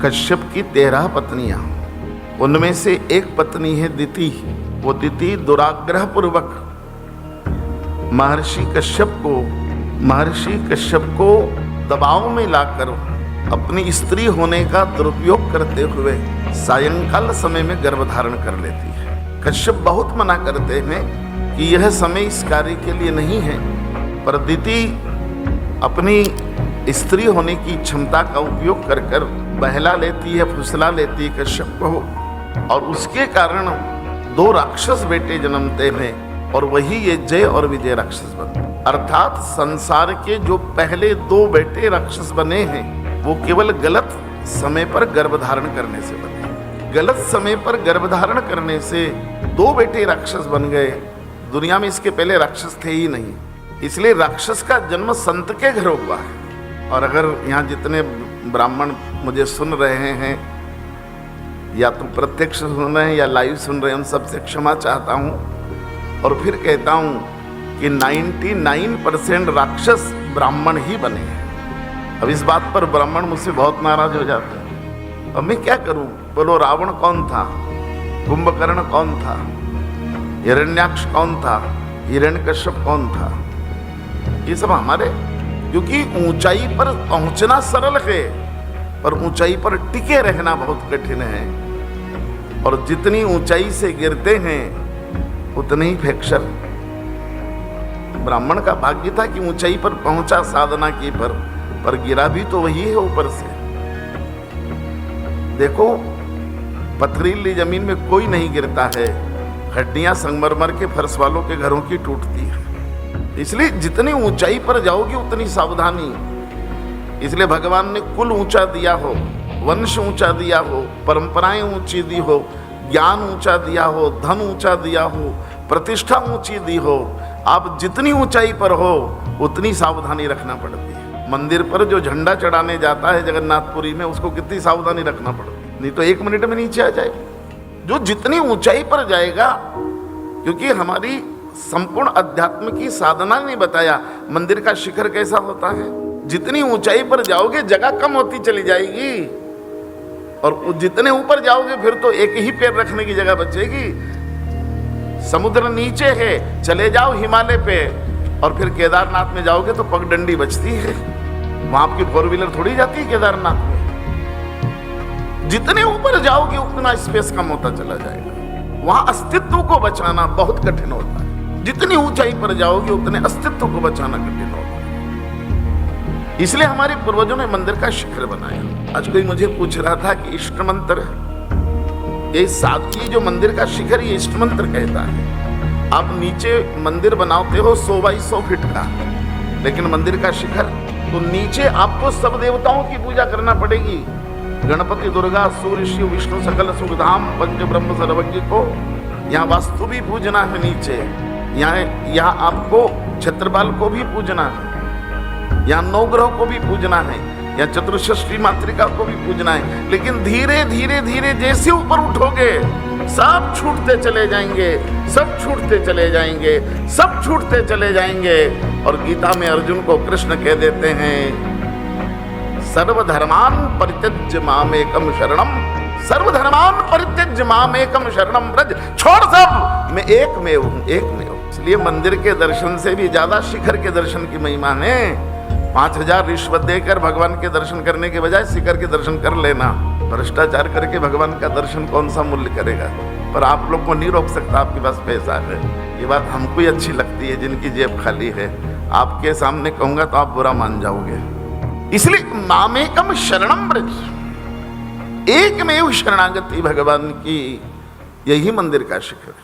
कश्यप की 13 पत्नियां, उनमें से एक पत्नी है दिति। वो दिति दुराग्रह पूर्वक महर्षि कश्यप को दबाव में लाकर अपनी स्त्री होने का दुरुपयोग करते हुए सायंकाल समय में गर्भ धारण कर लेती है। कश्यप बहुत मना करते हैं कि यह समय इस कार्य के लिए नहीं है, पर दिति अपनी स्त्री होने की क्षमता का उपयोग कर कर बहला लेती है, फुसला लेती है कश्यप को, और उसके कारण 2 राक्षस बेटे जन्मते हैं और वही ये जय और विजय राक्षस बनते। अर्थात संसार के जो पहले 2 बेटे राक्षस बने हैं वो केवल गलत समय पर गर्भधारण करने से बने। गलत समय पर गर्भधारण करने से 2 बेटे राक्षस बन गए। दुनिया में इसके पहले राक्षस थे ही नहीं, इसलिए राक्षस का जन्म संत के घर हुआ है। और अगर यहाँ जितने ब्राह्मण मुझे सुन रहे हैं, या तो प्रत्यक्ष सुन रहे हैं या लाइव सुन रहे हैं, उन सबसे क्षमा चाहता हूँ और फिर कहता हूँ कि 99% राक्षस ब्राह्मण ही बने हैं। अब इस बात पर ब्राह्मण मुझसे बहुत नाराज हो जाते हैं। अब मैं क्या करूँ? बोलो, रावण कौन था? कुंभकर्ण कौन था? हिरण्याक्ष कौन था? हिरण्यकश्यप कौन था? ये सब हमारे, क्योंकि ऊंचाई पर पहुंचना सरल है पर ऊंचाई पर टिके रहना बहुत कठिन है। और जितनी ऊंचाई से गिरते हैं उतने ही फ्रैक्चर। ब्राह्मण का भाग्य था कि ऊंचाई पर पहुंचा साधना की, पर गिरा भी तो वही है ऊपर से। देखो, पथरीली जमीन में कोई नहीं गिरता है, हड्डियां संगमरमर के फर्श वालों के घरों की टूटती है। इसलिए जितनी ऊंचाई पर जाओगी उतनी सावधानी। इसलिए भगवान ने कुल ऊंचा दिया हो, वंश ऊंचा दिया हो, परंपराएं ऊंची दी हो, ज्ञान ऊंचा दिया हो, धन ऊंचा दिया हो, प्रतिष्ठा ऊंची दी हो। आप जितनी ऊंचाई पर हो उतनी सावधानी रखना पड़ती है। मंदिर पर जो झंडा चढ़ाने जाता है जगन्नाथपुरी में, उसको कितनी सावधानी रखना पड़ती है, नहीं तो 1 मिनट में नीचे आ जाए। जो जितनी ऊंचाई पर जाएगा, क्योंकि हमारी संपूर्ण अध्यात्म की साधना ने बताया मंदिर का शिखर कैसा होता है। जितनी ऊंचाई पर जाओगे जगह कम होती चली जाएगी, और जितने ऊपर जाओगे फिर तो एक ही पैर रखने की जगह बचेगी। समुद्र नीचे है, चले जाओ हिमालय पे, और फिर केदारनाथ में जाओगे तो पगडंडी बचती है। वहां आपकी 4 व्हीलर थोड़ी जाती है केदारनाथ में। जितने ऊपर जाओगे उतना स्पेस कम होता चला जाएगा। वहां अस्तित्व को बचाना बहुत कठिन होता है। जितनी ऊंचाई पर जाओगे उतने अस्तित्व को बचाना कठिन होगा। इसलिए हमारे पूर्वजों ने मंदिर का शिखर बनाया। आज कोई मुझे पूछ रहा था कि इष्ट मंत्र, ये जो मंदिर का शिखर, ये इष्ट मंत्र कहता है। आप नीचे मंदिर बनाते हो 100 बाई 100 फीट का, लेकिन मंदिर का शिखर, तो नीचे आपको सब देवताओं की पूजा करना पड़ेगी। गणपति, दुर्गा, सूर्य, शिव, विष्णु, सकल सुखधाम, पंच ब्रह्म सर्वज्ञ को यहाँ वास्तु भी पूजना है। नीचे यहाँ आपको छत्रपाल को भी पूजना है, यहाँ नवग्रह को भी पूजना है, यहाँ चतुष्षष्ठी मातृका को भी पूजना है। लेकिन धीरे धीरे धीरे जैसे ऊपर उठोगे सब छूटते चले जाएंगे, सब छूटते चले जाएंगे, सब छूटते चले जाएंगे। और गीता में अर्जुन को कृष्ण कह देते हैं, सर्वधर्मान परित्यज्य मामेकम शरणम, सर्वधर्मान परित्यज्य मामेकम शरणम व्रज। छोड़ सब, मैं एकमेव हूँ, एकमेव। इसलिए मंदिर के दर्शन से भी ज्यादा शिखर के दर्शन की महिमा है। 5000 रिश्वत देकर भगवान के दर्शन करने के बजाय शिखर के दर्शन कर लेना। भ्रष्टाचार करके भगवान का दर्शन कौन सा मूल्य करेगा? पर आप लोग को नहीं रोक सकता, आपके पास पैसा है। ये बात हमको ही अच्छी लगती है जिनकी जेब खाली है। आपके सामने कहूंगा तो आप बुरा मान जाओगे। इसलिए मामेकम शरणम ब्रज, एकमेव शरणागति भगवान की, यही मंदिर का शिखर।